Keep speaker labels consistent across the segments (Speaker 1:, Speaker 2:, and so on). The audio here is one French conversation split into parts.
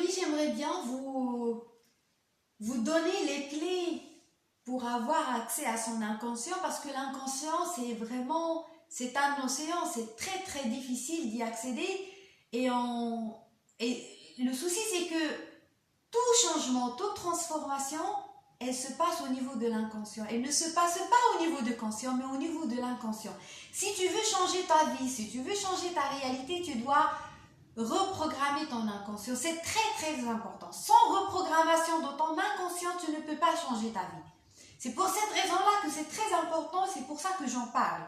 Speaker 1: Aujourd'hui, j'aimerais bien vous donner les clés pour avoir accès à son inconscient parce que l'inconscient, c'est un océan, c'est très très difficile d'y accéder et le souci, c'est que tout changement, toute transformation, elle se passe au niveau de l'inconscient. Elle ne se passe pas au niveau de conscient, mais au niveau de l'inconscient. Si tu veux changer ta vie, si tu veux changer ta réalité, tu dois reprogrammer ton inconscient. C'est très très important. Sans reprogrammation de ton inconscient, tu ne peux pas changer ta vie. C'est pour cette raison-là que c'est très important, c'est pour ça que j'en parle.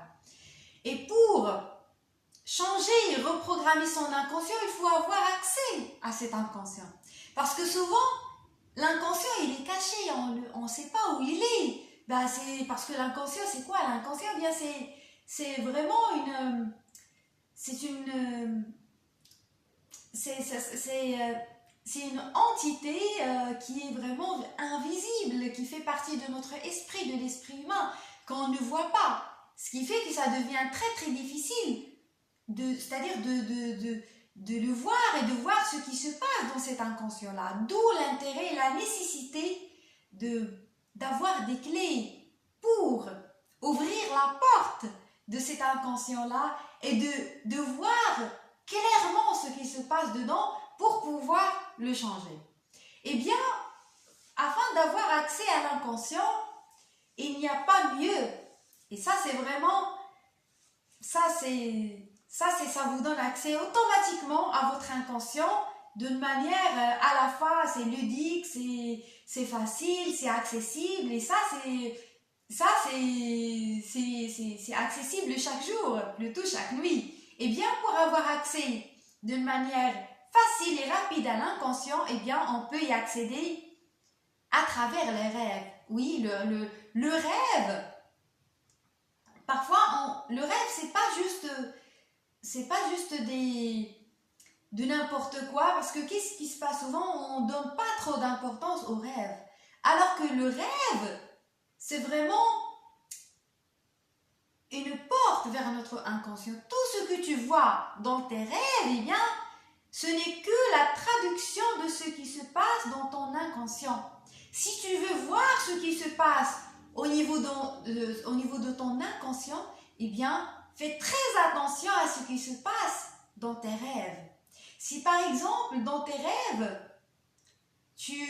Speaker 1: Et pour changer et reprogrammer son inconscient, il faut avoir accès à cet inconscient. Parce que souvent, l'inconscient, il est caché, on ne sait pas où il est. C'est parce que l'inconscient, c'est quoi? L'inconscient, c'est vraiment une... C'est une entité qui est vraiment invisible, qui fait partie de notre esprit, de l'esprit humain, qu'on ne voit pas. Ce qui fait que ça devient très très difficile, c'est-à-dire de le voir et de voir ce qui se passe dans cet inconscient-là. D'où l'intérêt et la nécessité d'avoir des clés pour ouvrir la porte de cet inconscient-là et de voir clairement ce qui se passe dedans pour pouvoir le changer. Eh bien, afin d'avoir accès à l'inconscient, il n'y a pas mieux. Et ça, c'est vraiment... Ça vous donne accès automatiquement à votre inconscient d'une manière à la fois, c'est ludique, c'est facile, c'est accessible. Et ça, c'est accessible chaque jour, plutôt chaque nuit. Et bien, pour avoir accès d'une manière facile et rapide à l'inconscient, eh bien, on peut y accéder à travers les rêves. Oui, le rêve, parfois, le rêve, c'est pas juste de n'importe quoi, parce que qu'est-ce qui se passe souvent? On ne donne pas trop d'importance au rêve. Alors que le rêve, c'est vraiment une porte vers notre inconscient. Tout ce que tu vois dans tes rêves, eh bien, ce n'est que la traduction de ce qui se passe dans ton inconscient. Si tu veux voir ce qui se passe au niveau de ton inconscient, eh bien, fais très attention à ce qui se passe dans tes rêves. Si par exemple, dans tes rêves, tu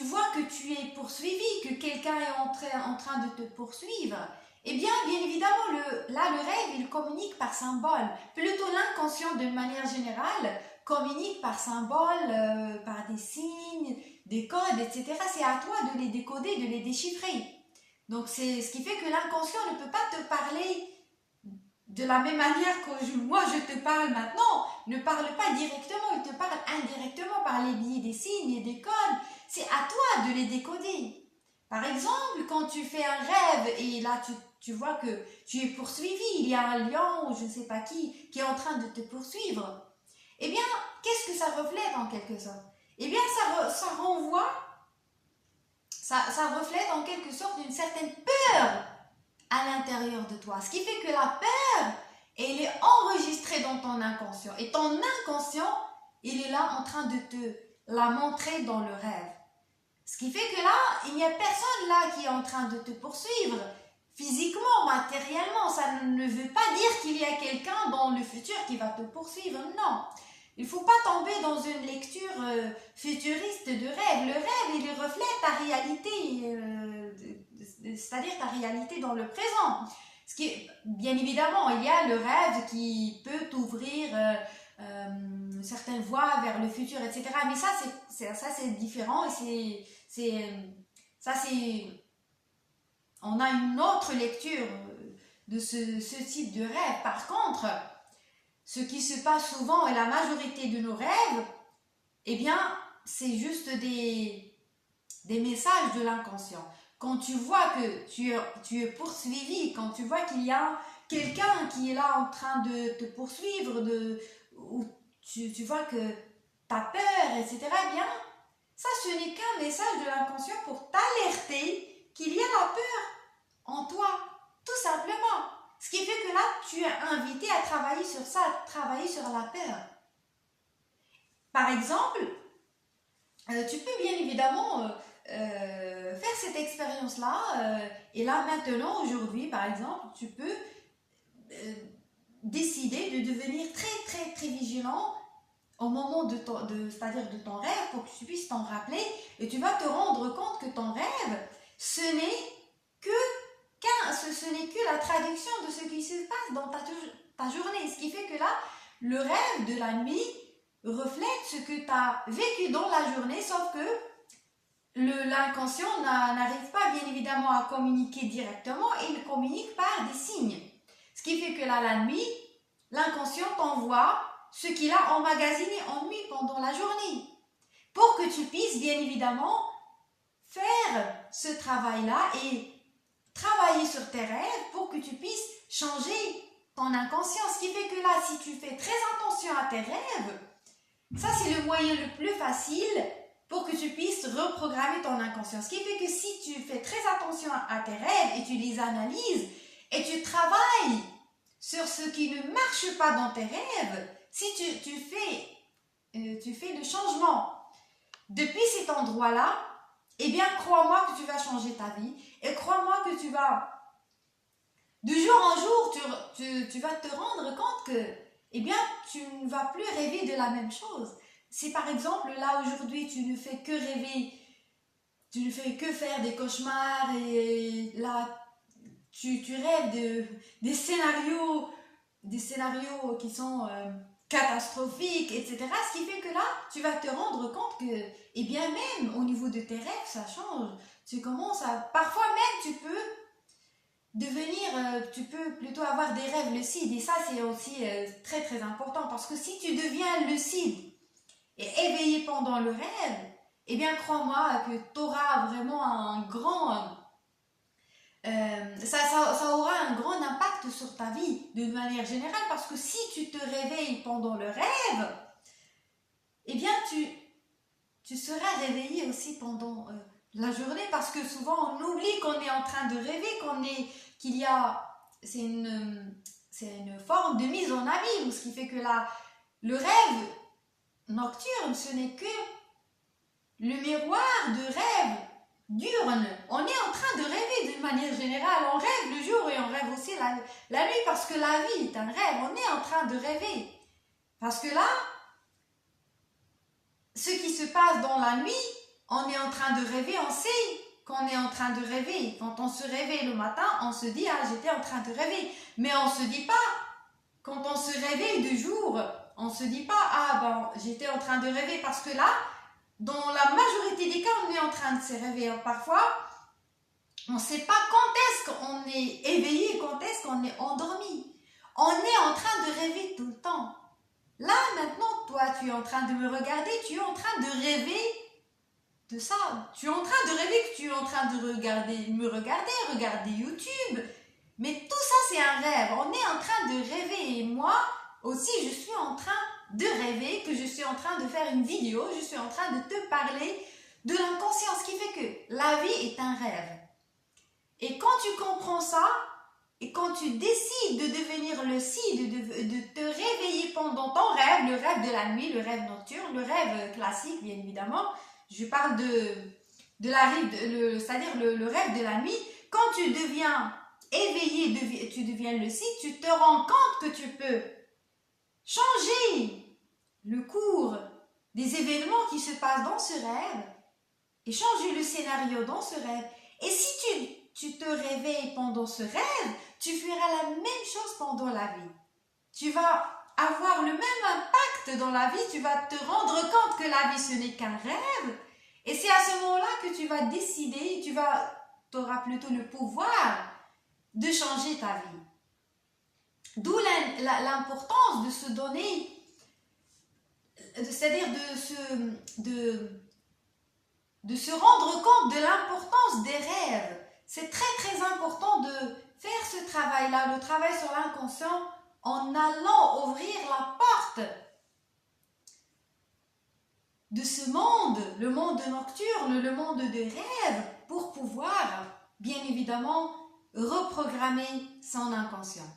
Speaker 1: vois que tu es poursuivi, que quelqu'un est en train de te poursuivre, eh bien évidemment, le rêve, il communique par symbole. Plutôt l'inconscient, d'une manière générale, communique par symbole, par des signes, des codes, etc. C'est à toi de les décoder, de les déchiffrer. Donc, c'est ce qui fait que l'inconscient ne peut pas te parler de la même manière que moi je te parle maintenant. Ne parle pas directement, il te parle indirectement par les biais des signes et des codes. C'est à toi de les décoder. Par exemple, quand tu fais un rêve et là tu vois que tu es poursuivi, il y a un lion ou je ne sais pas qui est en train de te poursuivre, eh bien, qu'est-ce que ça reflète en quelque sorte? Eh bien, ça renvoie, ça reflète en quelque sorte une certaine peur à l'intérieur de toi. Ce qui fait que la peur, elle est enregistrée dans ton inconscient. Et ton inconscient, il est là en train de te la montrer dans le rêve. Ce qui fait que là, il n'y a personne là qui est en train de te poursuivre physiquement, matériellement. Ça ne veut pas dire qu'il y a quelqu'un dans le futur qui va te poursuivre. Non. Il ne faut pas tomber dans une lecture futuriste de rêve. Le rêve, il reflète ta réalité, c'est-à-dire ta réalité dans le présent. Bien évidemment, il y a le rêve qui peut t'ouvrir certaines voies vers le futur, etc. Mais ça, c'est différent et on a une autre lecture de ce type de rêve. Par contre, ce qui se passe souvent et la majorité de nos rêves, eh bien, c'est juste des messages de l'inconscient. Quand tu vois que tu es poursuivi, quand tu vois qu'il y a quelqu'un qui est là en train de te poursuivre, ou tu vois que tu as peur, etc., eh bien, ça, ce n'est qu'un message de l'inconscient pour t'alerter qu'il y a la peur en toi, tout simplement. Ce qui fait que là, tu es invité à travailler sur ça, à travailler sur la peur. Par exemple, tu peux bien évidemment faire cette expérience-là. Et là, maintenant, aujourd'hui, par exemple, tu peux décider de devenir très, très, très vigilant au moment c'est-à-dire de ton rêve, pour que tu puisses t'en rappeler, et tu vas te rendre compte que ton rêve, ce n'est que la traduction de ce qui se passe dans ta journée. Ce qui fait que là, le rêve de la nuit reflète ce que tu as vécu dans la journée, sauf que l'inconscient n'arrive pas bien évidemment à communiquer directement, et il communique par des signes. Ce qui fait que là, la nuit, l'inconscient t'envoie ce qu'il a emmagasiné en nuit pendant la journée, pour que tu puisses bien évidemment faire ce travail-là et travailler sur tes rêves pour que tu puisses changer ton inconscient. Ce qui fait que là, si tu fais très attention à tes rêves, ça c'est le moyen le plus facile pour que tu puisses reprogrammer ton inconscient. Ce qui fait que si tu fais très attention à tes rêves et tu les analyses et tu travailles sur ce qui ne marche pas dans tes rêves, si tu fais le changement depuis cet endroit-là, eh bien, crois-moi que tu vas changer ta vie, et crois-moi que tu vas, de jour en jour, tu vas te rendre compte que, eh bien, tu ne vas plus rêver de la même chose. Si par exemple, là, aujourd'hui, tu ne fais que rêver, tu ne fais que faire des cauchemars, et là, tu rêves des scénarios qui sont catastrophiques, etc. Ce qui fait que là, tu vas te rendre compte que, eh bien même au niveau de tes rêves, ça change. Tu commences à... Parfois même, tu peux plutôt avoir des rêves lucides. Et ça, c'est aussi très très important. Parce que si tu deviens lucide et éveillé pendant le rêve, eh bien crois-moi que tu auras vraiment un grand... ça aura un grand impact sur ta vie de manière générale, parce que si tu te réveilles pendant le rêve, eh bien tu seras réveillé aussi pendant la journée, parce que souvent on oublie qu'on est en train de rêver, c'est une forme de mise en abîme, ce qui fait que là, le rêve nocturne, ce n'est que le miroir de rêve diurne. On est en train de rêver d'une manière générale. On rêve le jour et on rêve aussi la nuit, parce que la vie est un rêve. On est en train de rêver. Parce que là, ce qui se passe dans la nuit, on est en train de rêver, on sait qu'on est en train de rêver. Quand on se réveille le matin, on se dit « Ah, j'étais en train de rêver ». Mais on ne se dit pas, quand on se réveille de jour, on ne se dit pas « Ah, bon, j'étais en train de rêver ». Parce que là, dans la majorité des cas, on est en train de se réveiller. Parfois, on ne sait pas quand est-ce qu'on est éveillé, quand est-ce qu'on est endormi. On est en train de rêver tout le temps. Là, maintenant, toi, tu es en train de me regarder, tu es en train de rêver de ça. Tu es en train de rêver que tu es en train de regarder YouTube. Mais tout ça, c'est un rêve. On est en train de rêver. Et moi aussi, je suis en train de rêver, que je suis en train de faire une vidéo, je suis en train de te parler de l'inconscient, ce qui fait que la vie est un rêve. Et quand tu comprends ça, et quand tu décides de devenir lucide, de te réveiller pendant ton rêve, le rêve de la nuit, le rêve nocturne, le rêve classique, bien évidemment, je parle c'est-à-dire le rêve de la nuit, quand tu deviens éveillé, tu deviens lucide, tu te rends compte que tu peux changer le cours des événements qui se passent dans ce rêve et changer le scénario dans ce rêve. Et si tu te réveilles pendant ce rêve, tu feras la même chose pendant la vie. Tu vas avoir le même impact dans la vie, tu vas te rendre compte que la vie ce n'est qu'un rêve, et c'est à ce moment-là que tu vas décider, tu auras plutôt le pouvoir de changer ta vie. D'où l'importance de se donner, c'est-à-dire de se rendre compte de l'importance des rêves. C'est très très important de faire ce travail-là, le travail sur l'inconscient, en allant ouvrir la porte de ce monde, le monde nocturne, le monde des rêves, pour pouvoir, bien évidemment, reprogrammer son inconscient.